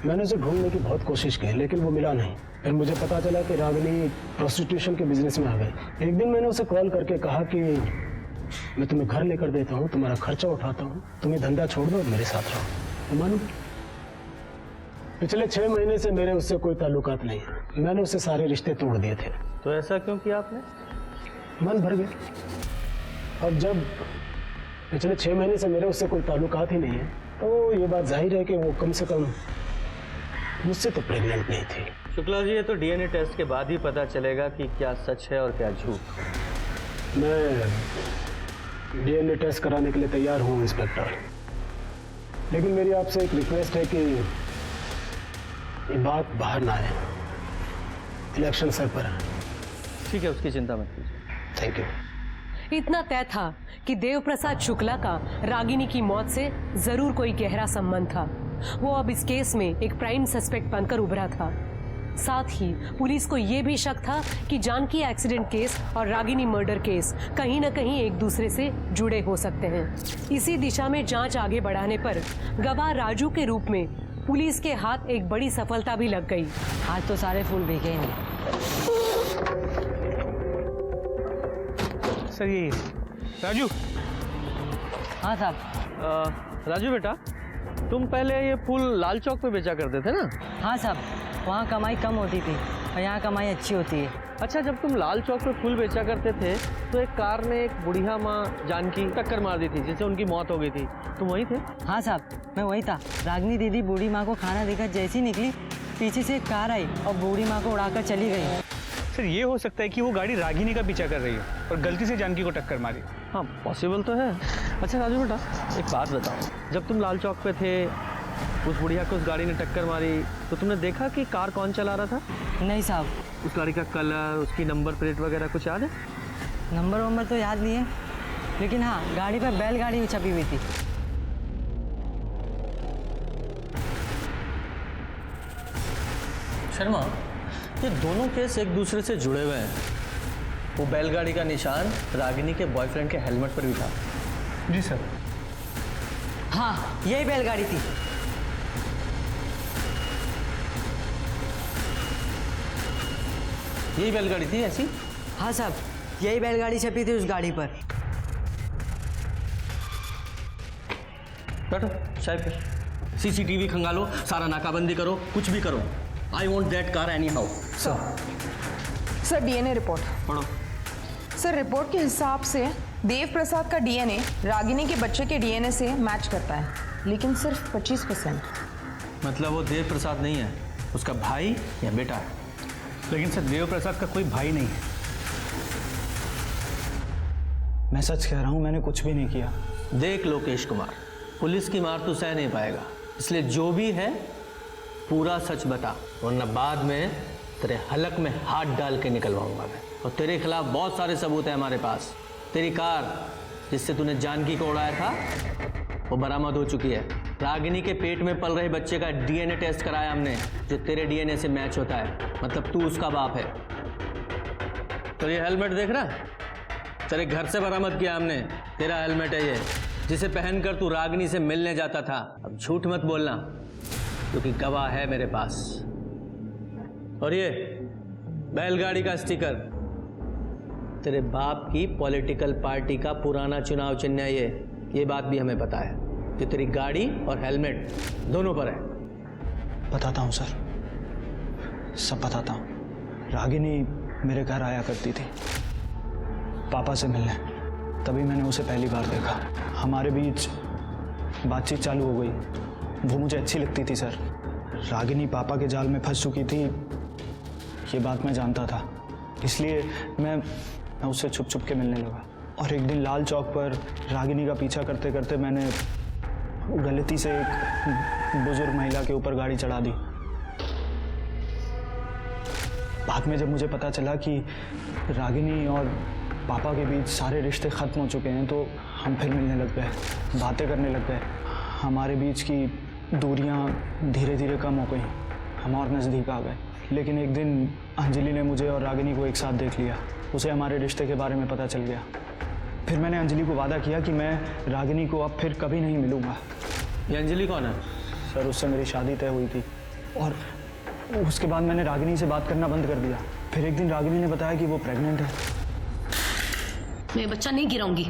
मैंने उसे ढूंढने की बहुत कोशिश की लेकिन वो मिला नहीं। फिर मुझे पता चला कि रागिनी प्रोस्टिट्यूशन के बिजनेस में आ गई। एक दिन मैंने उसे कॉल करके कहा कि मैं तुम्हें घर लेकर देता हूँ, तुम्हारा खर्चा उठाता हूँ, तुम्हें धंधा छोड़ दो और मेरे साथ रहो। तो मानो पिछले 6 महीने से मेरे उससे कोई ताल्लुकात नहीं है। मैंने उससे सारे रिश्ते तोड़ दिए थे। तो ऐसा क्यों किया आपने? मन भर गया। अब जब पिछले 6 महीने से मेरे उससे कोई ताल्लुकात ही नहीं है तो ये बात जाहिर है कि वो कम से कम मुझसे तो प्रेग्नेंट नहीं थी। शुक्ला जी, ये तो डीएनए टेस्ट के बाद ही पता चलेगा कि क्या सच है और क्या झूठ। मैं डीएनए टेस्ट कराने के लिए तैयार हूँ इंस्पेक्टर, लेकिन मेरी आपसे एक रिक्वेस्ट है कि ये बात बाहर ना आए। इलेक्शन सर पर है। ठीक है, उसकी चिंता मत कीजिए। Thank you. इतना तय था कि देव प्रसाद शुक्ला का रागिनी की मौत से जरूर कोई गहरा संबंध था। वो अब इस केस में एक प्राइम सस्पेक्ट बनकर उभरा था। साथ ही पुलिस को यह भी शक था कि जानकी एक्सीडेंट केस और रागिनी मर्डर केस कहीं न कहीं एक दूसरे से जुड़े हो सकते हैं। इसी दिशा में जांच आगे बढ़ाने पर गवाह राजू के रूप में पुलिस के हाथ एक बड़ी सफलता भी लग गई। आज तो सारे फूल भीगे नहीं। सर ये राजू। हाँ साहब। राजू बेटा, तुम पहले ये फूल लाल चौक पे बेचा करते थे ना? हाँ साहब, वहाँ कमाई कम होती थी और यहाँ कमाई अच्छी होती है। अच्छा, जब तुम लाल चौक पे फूल बेचा करते थे तो एक कार ने एक बुढ़िया माँ जानकी टक्कर मार दी थी जिससे उनकी मौत हो गई थी। तुम वही थे? हाँ साहब, मैं वही था। रागिनी दीदी बूढ़ी माँ को खाना देकर जैसी निकली, पीछे से एक कार आई और बूढ़ी माँ को उड़ाकर चली गई। सर ये हो सकता है कि वो गाड़ी रागिनी का पीछा कर रही है और गलती से जानकी को टक्कर मारी। हाँ, पॉसिबल तो है। अच्छा राजू बेटा, एक बात बताओ, जब तुम लाल चौक पे थे, उस बुढ़िया को उस गाड़ी ने टक्कर मारी तो तुमने देखा कि कार कौन चला रहा था? नहीं साहब। उस गाड़ी का कलर, उसकी नंबर प्लेट वगैरह कुछ याद है? नंबर वंबर तो याद नहीं है, लेकिन हाँ, गाड़ी पर बैलगाड़ी छपी हुई थी। शर्मा, ये दोनों केस एक दूसरे से जुड़े हुए हैं। वो बैलगाड़ी का निशान रागिनी के बॉयफ्रेंड के हेलमेट पर भी था। जी सर। हाँ, यही बैलगाड़ी थी। यही बैलगाड़ी थी ऐसी? हाँ साहब, यही बैलगाड़ी छपी थी उस गाड़ी पर। बैठो, चाय पे। सीसीटीवी खंगालो, सारा नाकाबंदी करो, कुछ भी करो। I want that car any how. Sir DNA report पढ़ो। सर, रिपोर्ट के हिसाब से देव प्रसाद का डीएनए रागिनी के बच्चे के डीएनए से मैच करता है, लेकिन सिर्फ 25%। मतलब वो देव प्रसाद नहीं है, उसका भाई या बेटा है। लेकिन सर देव प्रसाद का कोई भाई नहीं है। मैं सच कह रहा हूँ, मैंने कुछ भी नहीं किया। देख लोकेश कुमार, पुलिस की मार तू सह नहीं पाएगा, इसलिए जो भी है पूरा सच बता, वरना बाद में तेरे हलक में हाथ डाल के निकलवाऊंगा मैं। और तेरे खिलाफ बहुत सारे सबूत हैं हमारे पास। तेरी कार जिससे तूने जानकी को उड़ाया था वो बरामद हो चुकी है। रागिनी के पेट में पल रहे बच्चे का डीएनए टेस्ट कराया हमने, जो तेरे डीएनए से मैच होता है, मतलब तू उसका बाप है। तो ये हेलमेट देख रहा, तेरे घर से बरामद किया हमने। तेरा हेलमेट है ये, जिसे पहनकर तू रागिनी से मिलने जाता था। अब झूठ मत बोलना, क्योंकि गवाह है मेरे पास। और ये बैलगाड़ी का स्टिकर तेरे बाप की पॉलिटिकल पार्टी का पुराना चुनाव चिन्ह है। ये बात भी हमें पता है, जो तेरी गाड़ी और हेलमेट दोनों पर है। बताता हूँ सर, सब बताता हूँ। रागिनी मेरे घर आया करती थी पापा से मिलने, तभी मैंने उसे पहली बार देखा। हमारे बीच बातचीत चालू हो गई। वो मुझे अच्छी लगती थी सर। रागिनी पापा के जाल में फंस चुकी थी, ये बात मैं जानता था, इसलिए मैं उससे छुप छुप के मिलने लगा। और एक दिन लाल चौक पर रागिनी का पीछा करते करते मैंने गलती से एक बुजुर्ग महिला के ऊपर गाड़ी चढ़ा दी। बाद में जब मुझे पता चला कि रागिनी और पापा के बीच सारे रिश्ते ख़त्म हो चुके हैं तो हम फिर मिलने लग गए, बातें करने लग गए। हमारे बीच की दूरियां धीरे धीरे कम हो गई, हम और नज़दीक आ गए। लेकिन एक दिन अंजलि ने मुझे और रागिनी को एक साथ देख लिया, उसे हमारे रिश्ते के बारे में पता चल गया। फिर मैंने अंजलि को वादा किया कि मैं रागिनी को अब फिर कभी नहीं मिलूंगा। ये अंजलि कौन है? सर उससे मेरी शादी तय हुई थी और उसके बाद मैंने रागिनी से बात करना बंद कर दिया। फिर एक दिन रागिनी ने बताया कि वो प्रेग्नेंट है। मैं बच्चा नहीं गिराऊंगी।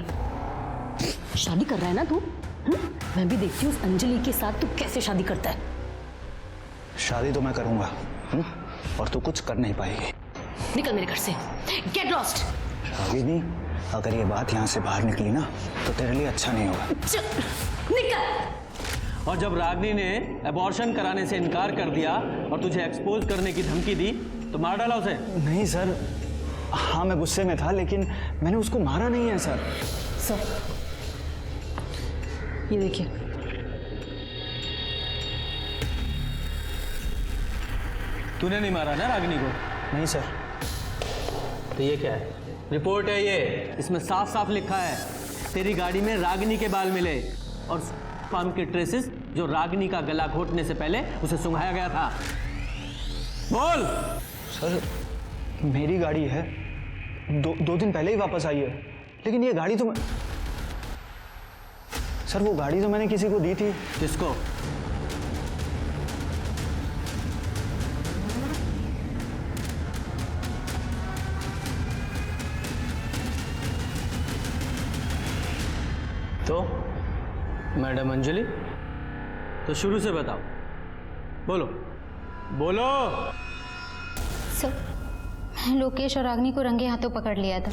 शादी कर रहा है ना तू? मैं भी देखती हूँ उस अंजलि के साथ तू कैसे शादी करता है। शादी तो मैं करूंगा और तू कुछ कर नहीं पाएगी। निकल मेरे घर से, गेट लॉस्ट। रागिनी, अगर ये बात यहाँ से बाहर निकली ना तो तेरे लिए अच्छा नहीं होगा। निकल। और जब रागिनी ने एबॉर्शन कराने से इनकार कर दिया और तुझे एक्सपोज करने की धमकी दी तो मार डाला उसे? नहीं सर, हाँ मैं गुस्से में था लेकिन मैंने उसको मारा नहीं है सर। सर ये देखिए, तूने नहीं मारा ना रागिनी को? नहीं सर। तो ये क्या है? रिपोर्ट है ये, इसमें साफ साफ लिखा है तेरी गाड़ी में रागिनी के बाल मिले और फार्म के ट्रेसेस जो रागिनी का गला घोटने से पहले उसे सुंघाया गया था। बोल। सर मेरी गाड़ी है, दो दिन पहले ही वापस आई है, लेकिन ये गाड़ी तो सर वो गाड़ी तो मैंने किसी को दी थी। किसको? तो मैडम अंजलि, तो शुरू से बताओ, बोलो बोलो। सर लोकेश और रागिनी को रंगे हाथों पकड़ लिया था।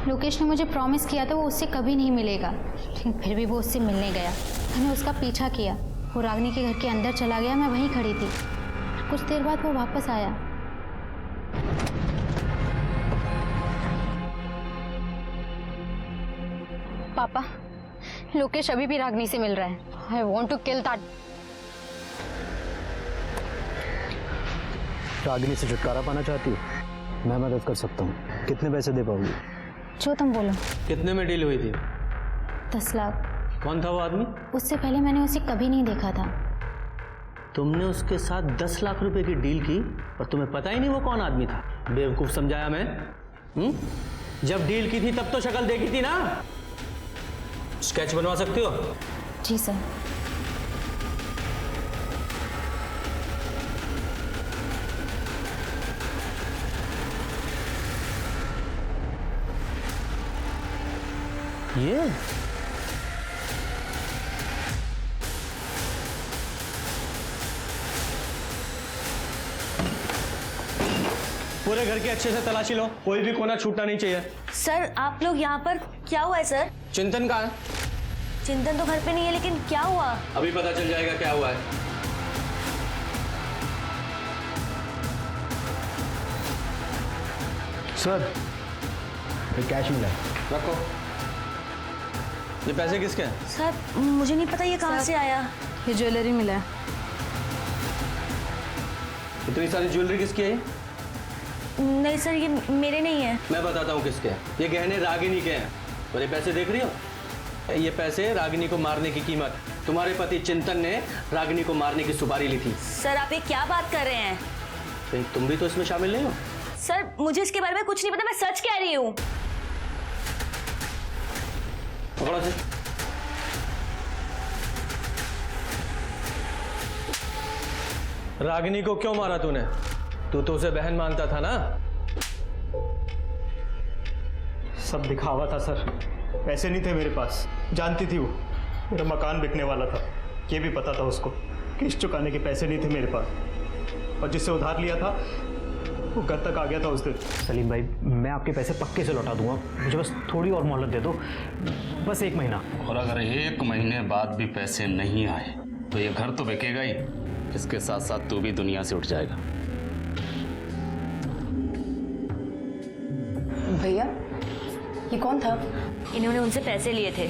लोकेश ने मुझे प्रॉमिस किया था वो उससे कभी नहीं मिलेगा, लेकिन फिर भी वो उससे मिलने गया। मैंने उसका पीछा किया, वो रागिनी के घर के अंदर चला गया, मैं वहीं खड़ी थी। कुछ देर बाद वो वापस आया। पापा, लोकेश अभी भी रागिनी से मिल रहा है। I want to kill that. Ragini से छुटकारा पाना चाहती हो? मैं मदद कर सकता हूँ। कितने पैसे दे पाओगी? जो तुम बोलो। कितने में डील हुई थी? 10 लाख। कौन था वो आदमी? उससे पहले मैंने उसे कभी नहीं देखा था। तुमने उसके साथ 10 लाख रुपए की डील की और तुम्हें पता ही नहीं वो कौन आदमी था? बेवकूफ समझाया मैं? जब डील की थी तब तो शक्ल देखी थी ना? स्केच बनवा सकती हो? जी सर। ये पूरे घर की अच्छे से तलाशी लो, कोई भी कोना छूटना नहीं चाहिए। सर आप लोग यहाँ पर, क्या हुआ है सर? चिंतन कहाँ है? चिंतन तो घर पे नहीं है, लेकिन क्या हुआ? अभी पता चल जाएगा क्या हुआ है। सर ये कैश मिला है। रखो। ये पैसे किसके हैं? सर मुझे नहीं पता ये कहाँ से आया। ये ज्वेलरी मिला है। इतनी सारी ज्वेलरी किसकी है? नहीं सर ये मेरे नहीं है। मैं बताता हूँ किसके हैं। ये गहने रागिनी के हैं। और ये पैसे देख रही हो? ये पैसे रागिनी को मारने की कीमत। तुम्हारे पति चिंतन ने रागिनी को मारने की सुपारी ली थी। सर आप ये क्या बात कर रहे हैं? कहीं तुम भी तो इसमें शामिल नहीं हो? सर मुझे इसके बारे में कुछ नहीं पता, मैं सच कह रही हूँ। पकड़ो से। रागिनी को क्यों मारा तूने? तू तो उसे बहन मानता था ना? सब दिखावा था सर, पैसे नहीं थे मेरे पास। जानती थी वो मेरा मकान बिकने वाला था, ये भी पता था उसको। किस्त चुकाने के पैसे नहीं थे मेरे पास और जिससे उधार लिया था वो घर तक आ गया था उस दिन। सलीम भाई, मैं आपके पैसे पक्के से लौटा दूंगा, मुझे बस थोड़ी और मोहलत दे दो, बस 1 महीना। और अगर 1 महीने बाद भी पैसे नहीं आए तो ये घर तो बिकेगा ही, इसके साथ साथ तू भी दुनिया से उठ जाएगा। भैया ये कौन था? इन्होंने उनसे पैसे लिए थे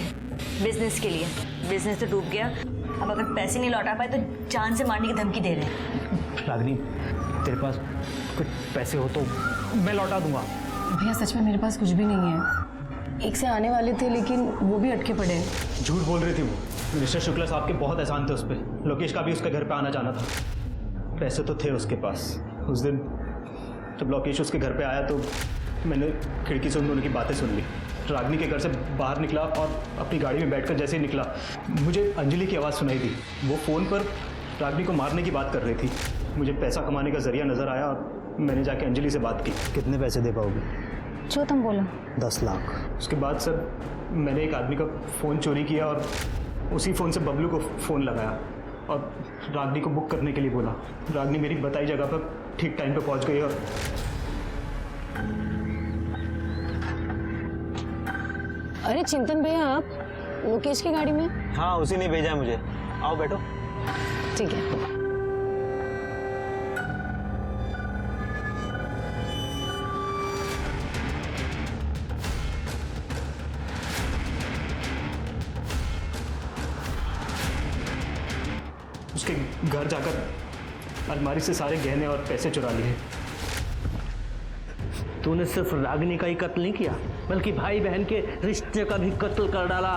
बिजनेस के लिए। बिजनेस तो डूब गया, अब अगर पैसे नहीं लौटा पाए तो जान से मारने की धमकी दे रहे हैं। रागिनी तेरे पास कुछ पैसे हो तो मैं लौटा दूंगा। भैया सच में मेरे पास कुछ भी नहीं है। एक से आने वाले थे लेकिन वो भी अटके पड़े हैं। झूठ बोल रही थी वो। मिस्टर शुक्ला साहब के बहुत एहसान थे उस पर। लोकेश का भी उसके घर पे आना जाना था। पैसे तो थे उसके पास। उस दिन जब लोकेश उसके घर पे आया तो मैंने खिड़की से उन दोनों की बातें सुन ली। रागिनी के घर से बाहर निकला और अपनी गाड़ी में बैठकर जैसे ही निकला मुझे अंजलि की आवाज़ सुनाई दी। वो फ़ोन पर रागिनी को मारने की बात कर रही थी। मुझे पैसा कमाने का जरिया नज़र आया और मैंने जाके अंजलि से बात की। कितने पैसे दे पाओगे? जो तुम बोलो। 10 लाख। उसके बाद सर मैंने एक आदमी का फ़ोन चोरी किया और उसी फ़ोन से बबलू को फ़ोन लगाया और रागिनी को बुक करने के लिए बोला। रागिनी मेरी बताई जगह पर ठीक टाइम पे पहुंच गई और अरे चिंतन भैया, आप लोकेश की गाड़ी में? हाँ, उसी ने भेजा है मुझे। आओ बैठो। ठीक है। उसके घर जाकर अलमारी से सारे गहने और पैसे चुरा लिए। तूने सिर्फ रागिनी का ही कत्ल नहीं किया बल्कि भाई बहन के रिश्ते का भी कत्ल कर डाला।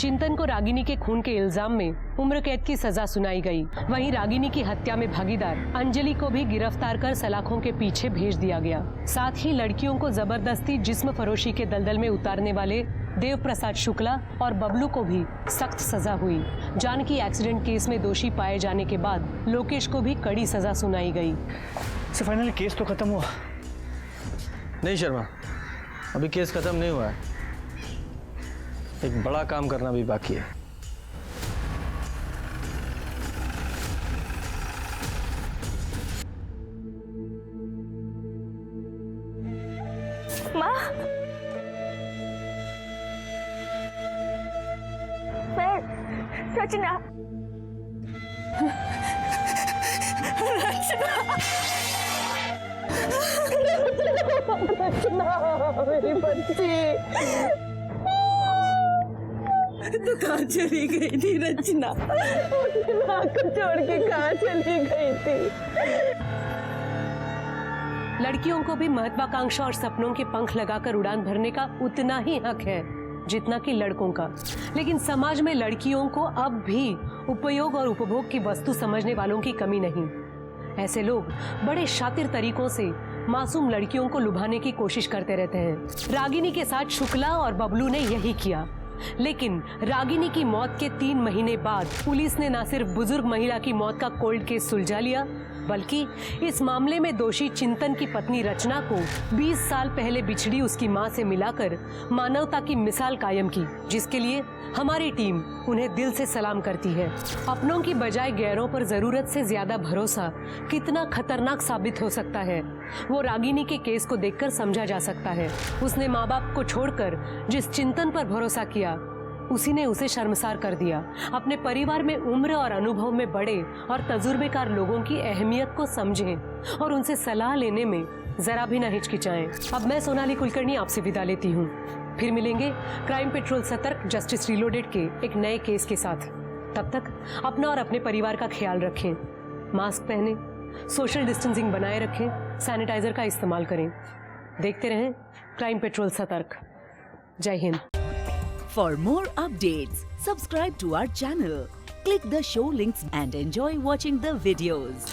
चिंतन को रागिनी के खून के इल्जाम में उम्र कैद की सजा सुनाई गई। वहीं रागिनी की हत्या में भागीदार अंजलि को भी गिरफ्तार कर सलाखों के पीछे भेज दिया गया। साथ ही लड़कियों को जबरदस्ती जिस्म फरोशी के दलदल में उतारने वाले देव प्रसाद शुक्ला और बबलू को भी सख्त सजा हुई। जानकी एक्सीडेंट केस में दोषी पाए जाने के बाद लोकेश को भी कड़ी सजा सुनाई गई। फाइनली केस तो खत्म हुआ? नहीं शर्मा, अभी केस खत्म नहीं हुआ है। एक बड़ा काम करना भी बाकी है। माँ, मैं रचना मेरी बच्ची, तो कहाँ चली गई थी रचना? को छोड़ के कहाँ चली गई थी? लड़कियों को भी महत्वाकांक्षा और सपनों के पंख लगाकर उड़ान भरने का उतना ही हक है जितना कि लड़कों का। लेकिन समाज में लड़कियों को अब भी उपयोग और उपभोग की वस्तु समझने वालों की कमी नहीं। ऐसे लोग बड़े शातिर तरीकों से मासूम लड़कियों को लुभाने की कोशिश करते रहते हैं। रागिनी के साथ शुक्ला और बबलू ने यही किया। लेकिन रागिनी की मौत के 3 महीने बाद पुलिस ने न सिर्फ बुजुर्ग महिला की मौत का कोल्ड केस सुलझा लिया, बल्कि इस मामले में दोषी चिंतन की पत्नी रचना को 20 साल पहले बिछड़ी उसकी मां से मिलाकर मानवता की मिसाल कायम की, जिसके लिए हमारी टीम उन्हें दिल से सलाम करती है। अपनों की बजाय गैरों पर जरूरत से ज्यादा भरोसा कितना खतरनाक साबित हो सकता है, वो रागिनी के केस को देखकर समझा जा सकता है। उसने माँ बाप को छोड़कर जिस चिंतन पर भरोसा किया, उसी ने उसे शर्मसार कर दिया। अपने परिवार में उम्र और अनुभव में बड़े और तजुर्बेकार लोगों की अहमियत को समझें और उनसे सलाह लेने में जरा भी न हिचकिचाएं। अब मैं सोनाली कुलकर्णी आपसे विदा लेती हूँ। फिर मिलेंगे क्राइम पेट्रोल सतर्क जस्टिस रीलोडेड के एक नए केस के साथ। तब तक अपना और अपने परिवार का ख्याल रखें, मास्क पहनें, सोशल डिस्टेंसिंग बनाए रखें, सैनिटाइजर का इस्तेमाल करें। देखते रहें क्राइम पेट्रोल सतर्क। जय Hind. For more updates, subscribe to our channel, click the show links and enjoy watching the videos.